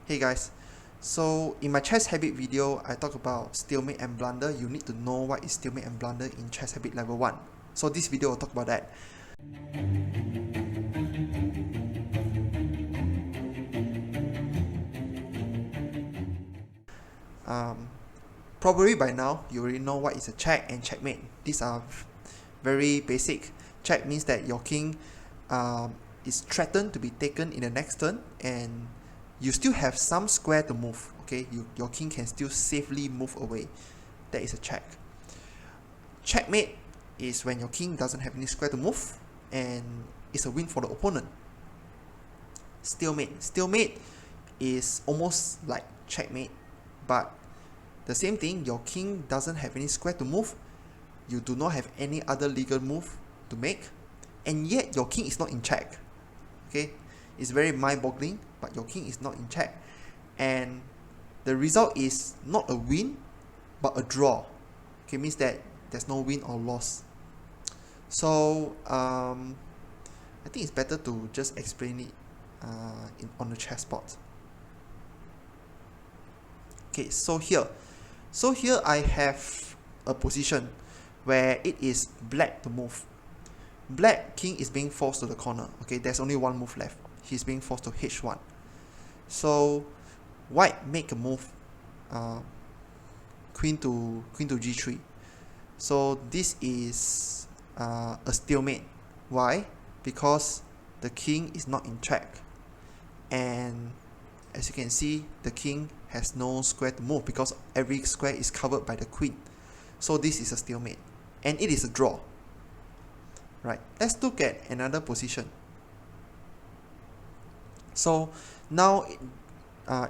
Hey guys, so in my chess habit video, I talk about stalemate and blunder. You need to know what is stalemate and blunder in chess habit level 1. So this video will talk about that. Probably by now, you already know what is a check and checkmate. These are very basic. Check means that your king is threatened to be taken in the next turn, and you still have some square to move. Okay, your king can still safely move away. That is a check. Checkmate is when your king doesn't have any square to move, and it's a win for the opponent. Stalemate is almost like checkmate, but the same thing, your king doesn't have any square to move, you do not have any other legal move to make, and yet your king is not in check. Okay, it's very mind-boggling, but your king is not in check, and the result is not a win but a draw. Okay, means that there's no win or loss. So I think it's better to just explain it on the chessboard. Okay, so here I have a position where it is black to move. Black king is being forced to the corner. Okay, there's only one move left. He's being forced to h1. So white make a move, queen to g3. So this is a stalemate. Why? Because the king is not in check, and as you can see, the king has no square to move because every square is covered by the queen. So this is a stalemate, and it is a draw. Right, let's look at another position. So now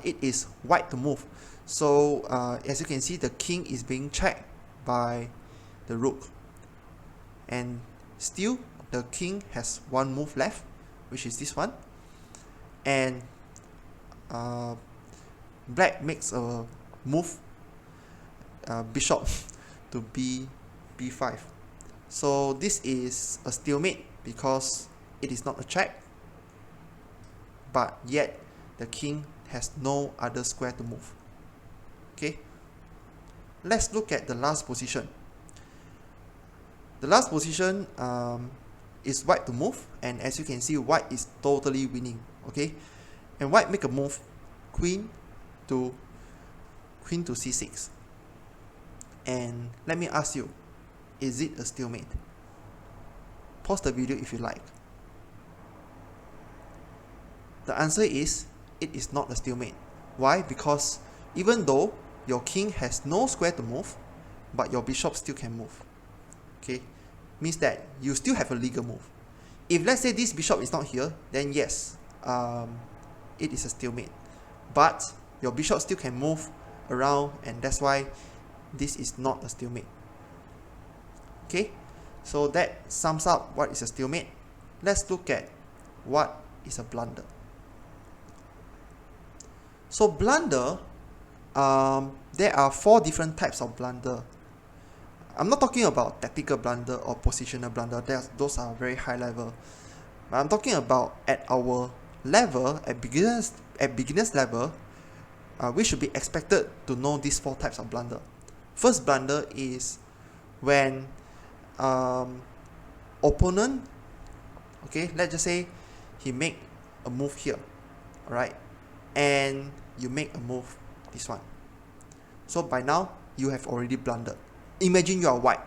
it is white to move. So as you can see, the king is being checked by the rook, and still the king has one move left, which is this one, and black makes a move, bishop to b5. So this is a stalemate because it is not a check, but yet the king has no other square to move. Okay, let's look at the last position. The last position is white to move, and as you can see, white is totally winning. Okay, and white make a move, queen to c6. And let me ask you, is it a stalemate? Pause the video if you like. The answer is, it is not a stalemate. Why? Because even though your king has no square to move, but your bishop still can move. Okay, means that you still have a legal move. If let's say this bishop is not here, then yes, it is a stalemate. But your bishop still can move around, and that's why this is not a stalemate. Okay, so that sums up what is a stalemate. Let's look at what is a blunder. So blunder, there are 4 different types of blunder. I'm not talking about tactical blunder or positional blunder. Those are very high level. But I'm talking about at our level, at beginners level, we should be expected to know these 4 types of blunder. First blunder is when opponent, okay, let's just say he make a move here, alright, and you make a move this one. So by now you have already blundered. Imagine you are white,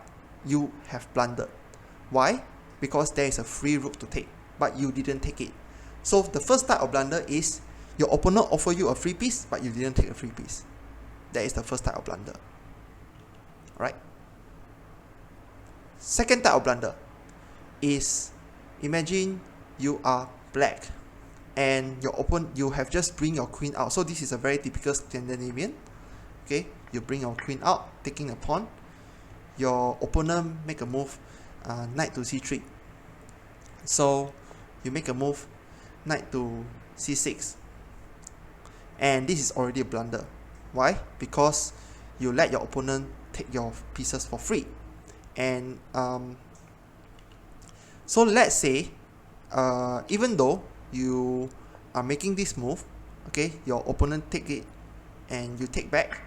you have blundered. Why? Because there is a free rook to take, but you didn't take it. So the first type of blunder is your opponent offer you a free piece, but you didn't take a free piece. That is the first type of blunder. Alright. Second type of blunder is, imagine you are black and you have just bring your queen out. So this is a very typical Scandinavian. Okay, you bring your queen out, taking a pawn. Your opponent make a move, knight to c3. So you make a move, knight to c6, and this is already a blunder. Why? Because you let your opponent take your pieces for free. And so let's say even though you are making this move, okay, your opponent take it and you take back,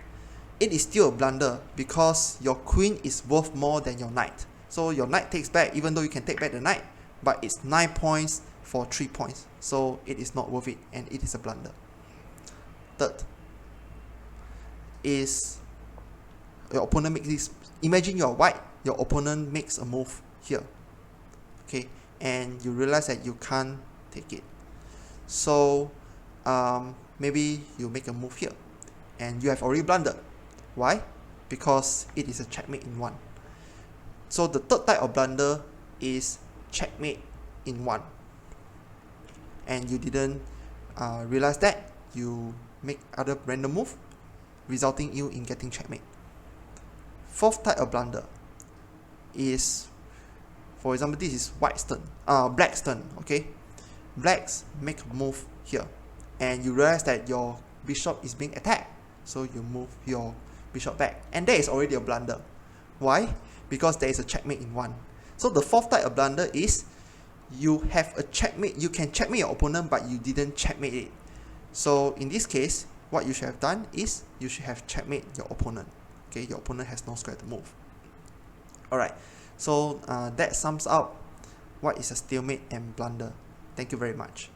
it is still a blunder because your queen is worth more than your knight. So your knight takes back, even though you can take back the knight, but it's 9 points for 3 points. So it is not worth it and it is a blunder. Third is your opponent makes this. Imagine you're white, your opponent makes a move here, okay, and you realize that you can't take it. So maybe you make a move here and you have already blundered. Why? Because it is a checkmate in one. So the third type of blunder is checkmate in one, and you didn't realize that, you make other random move resulting you in getting checkmate. Fourth type of blunder is, for example, this is white's turn, black's turn, okay. Blacks make a move here and you realize that your bishop is being attacked, so you move your bishop back, and that is already a blunder. Why? Because there is a checkmate in one. So the fourth type of blunder is you have a checkmate, you can checkmate your opponent but you didn't checkmate it. So in this case, what you should have done is you should have checkmate your opponent. Okay, your opponent has no square to move. Alright, so that sums up what is a stalemate and blunder. Thank you very much.